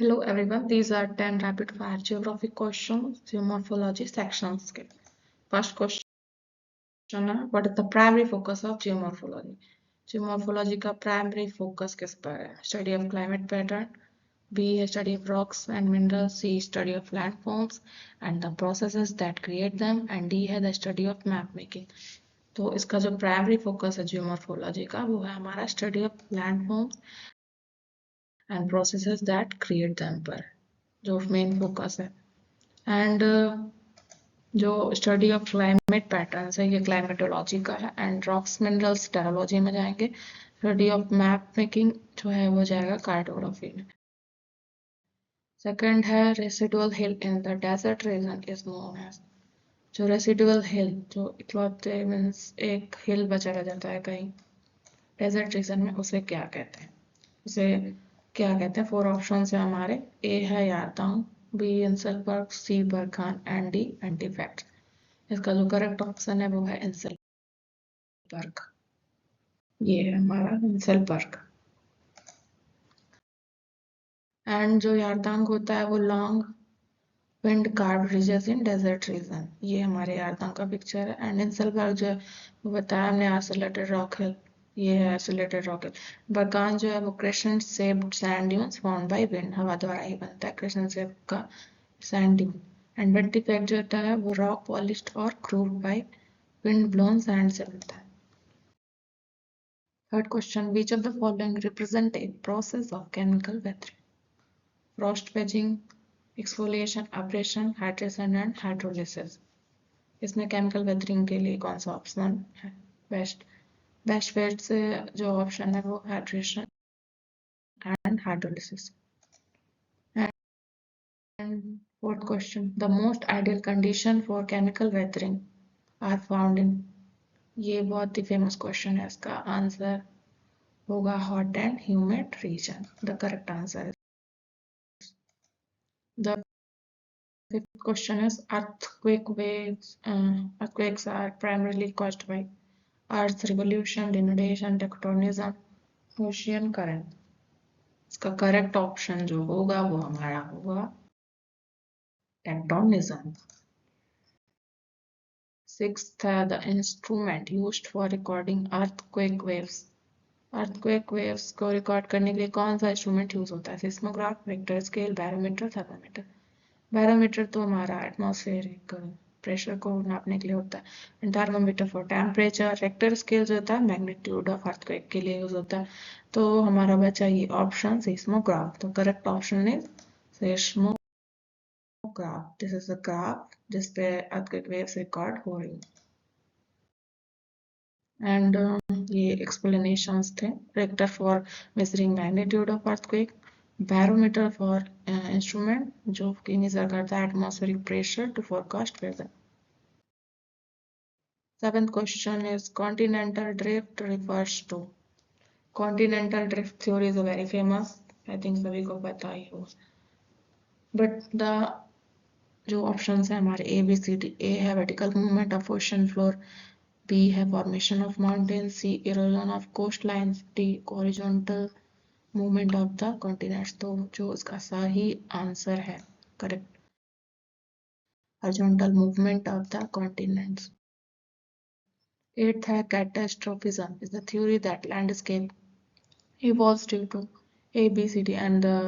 Hello everyone, these are 10 rapid fire geography questions, geomorphology sections के. First question है, what is the primary focus of geomorphology? Geomorphology का primary focus किस पर है? Study of climate pattern, B है study of rocks and minerals, C study of landforms and the processes that create them, and D है the study of map making. तो इसका जो primary focus है geomorphology का वो है हमारा study of landforms and processes that create them पर, जो मेन फोकस है. एंड जो स्टडी ऑफ क्लाइमेट पैटर्न्स है ये क्लाइमेटोलॉजी का है. एंड रॉक्स मिनरल्स टेरोलॉजी में जाएंगे. स्टडी ऑफ मैप मेकिंग जो है वो जाएगा कार्टोग्राफी में. सेकंड है residual hill in the desert region is known as. जो रेसिडुअल हिल जो इकलौते मीन्स एक हिल बचा रह जाता है कहीं डेजर्ट रीजन में, उसे क्या कहते हैं? उसे क्या कहते हैं? 4 ऑप्शन है हमारे. ए है yardang, B inselberg, C barkhan and D ventifact. इसका जो करेक्ट ऑप्शन है वो है इंसलबर्ग. ये है हमारा इंसलबर्ग. एंड जो यारदांग होता है वो long wind carved ridges in desert region. ये हमारे यारदांग का पिक्चर है. एंड इंसलबर्ग जो है वो बताया हमने आइसोलेटेड रॉक हिल. ये है आइसोलेटेड रॉक हिल. बरकान जो है वो crescent shaped sand dunes formed by wind, हवा द्वारा ही बनता है क्रेसेंट शेप का सैंड ड्यून. एंड वेंटिफैक्ट जो होता है वो रॉक पॉलिश्ड और क्रूव्ड बाय विंड ब्लोन सैंड से बनता है. Third question, which of the following represent a process of chemical weathering? Frost wedging, exfoliation, abrasion, hydration and hydrolysis. इसमें केमिकल वेदरिंग के लिए कौन सा ऑप्शन है बेस्ट? बेस्ट वेट से जो ऑप्शन है वो hydration and hydrolysis. And fourth question, the most ideal condition for chemical weathering are found in. ये बहुत ही फेमस क्वेश्चन है. इसका आंसर होगा hot and humid region. The correct answer है. The fifth question is earthquake waves. Earthquakes are primarily caused by Earth's revolution, denudation, tectonism, ocean current. इसका correct option जो होगा वो हमारा होगा टेक्टोनिज्म. सिक्स्थ है the instrument used for recording earthquake waves. Earthquake waves को record करने के लिए कौन सा इंस्ट्रूमेंट यूज होता है? Seismograph, Richter scale, barometer, thermometer. Barometer तो हमारा एटमॉस्फेरिक प्रेशर को नापने के लिए होता है. And thermometer for temperature. Richter scale जो होता है मैग्नीट्यूड ऑफ अर्थक्वेक के लिए यूज होता है. तो हमारा बचा ये ऑप्शन सिस्मोग्राफ. तो correct option is seismograph. This is the graph जिसपे अर्थक्वेक वेव्स रिकॉर्ड हो रही. एंड ये एक्सप्लेनेशंस थे. Richter for measuring magnitude of earthquake, barometer for instrument जो कि मेजर करता है atmospheric pressure to forecast weather. Seventh question is continental drift refers to. Continental drift theory is a very famous, I think सभी को पता ही हो. But the जो options है हमारे A, B, C, D. A है vertical movement of ocean floor, B है formation of mountains, C erosion of coastlines, D horizontal movement of the continents. तो जो इसका सही आंसर है correct horizontal movement of the continents. Eighth है catastrophism is the theory that landscape evolves due to A, B, C, D and the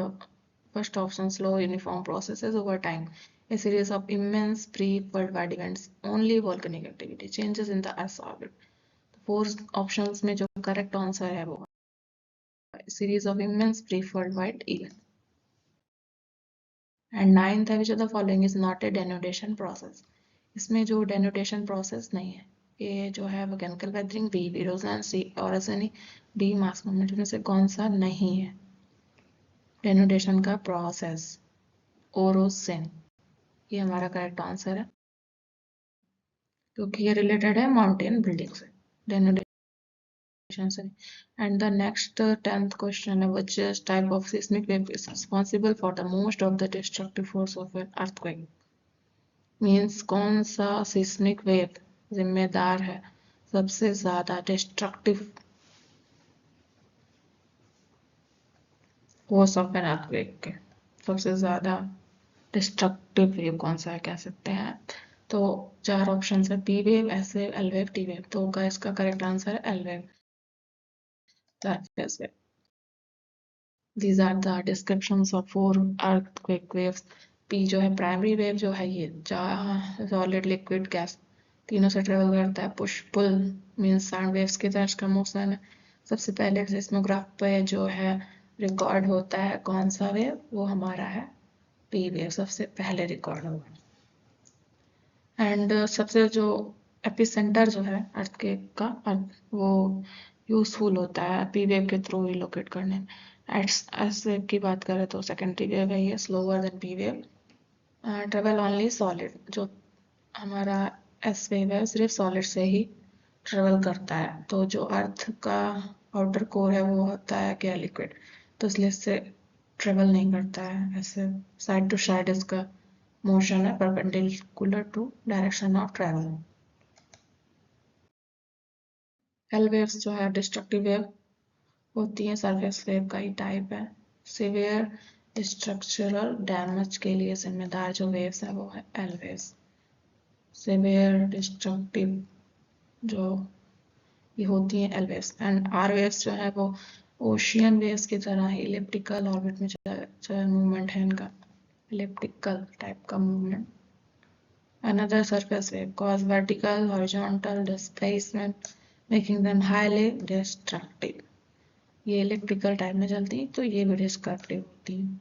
first option slow uniform processes over time. A series of immense pre-worldwide events, only volcanic activity, changes in the Earth's orbit. Four options में जो correct answer है वो series of immense pre-worldwide events. And ninth है which of the following is not a denudation process. इसमें जो denudation process नहीं है. A जो है वो chemical weathering, B erosion, C orogeny, D mass movement. इसमें से कौन सा नहीं है denudation का process? ओरोसेन. ये हमारा करेक्ट आंसर है क्योंकि ये रिलेटेड है माउंटेन बिल्डिंग से, denudation से. And the next 10th question है which type of seismic wave is responsible for the most of the destructive force of an earthquake. Means कौन सा सिस्मिक वेव जिम्मेदार है सबसे ज्यादा destructive force of an earthquake के? सबसे ज़्यादा डिस्ट्रक्टिव वेव कौन सा है कह सकते हैं। तो 4 ऑप्शन है, P wave, S wave, L wave, T wave. तो इसका करेक्ट आंसर है L wave, surface wave. These are the descriptions of 4 earthquake waves. P जो है प्राइमरी वेव जो है ये सॉलिड लिक्विड गैस तीनों से ट्रेवल करता है। Push pull means sound waves की तरह का मोशन है। सबसे पहले सिस्मोग्राफ पे जो है रिकॉर्ड होता है कौन सा वेव, वो हमारा है पी वेव, सबसे पहले रिकॉर्ड हुआ। एंड सबसे जो एपिसेंटर जो है अर्थक्वेक का वो यूजफुल होता है पी वेव के थ्रू ही लोकेट करने में। एस वेव की बात करें तो सेकेंडरी वेव है ये, slower then P wave, travel only solid. जो हमारा एस वेव है सिर्फ सॉलिड से ही ट्रेवल करता है। तो जो अर्थ का आउटर कोर है वो होता है क्या, लिक्विड, तो इसलिए इससे ट्रेवल नहीं करता है। ऐसे साइड टू साइड इसका मोशन है perpendicular to direction of travel. L waves जो है डिस्ट्रक्टिव वेव होती है, सरफेस वेव का ही टाइप है। सिवियर स्ट्रक्चरल डैमेज के लिए जिम्मेदार जो वेव्स है वो है एल वेव्स। सिवियर डिस्ट्रक्टिव जो ये होती है L waves. And R waves जो है वो ओशियन वेव्स की तरह ही इलिप्टिकल ऑर्बिट में जो मूवमेंट है इनका, इलिप्टिकल टाइप का movement. Another surface wave cause vertical horizontal displacement making them highly destructive. ये इलेक्ट्रिकल टाइप में चलती है तो ये भी डिस्ट्रक्टिव होती है।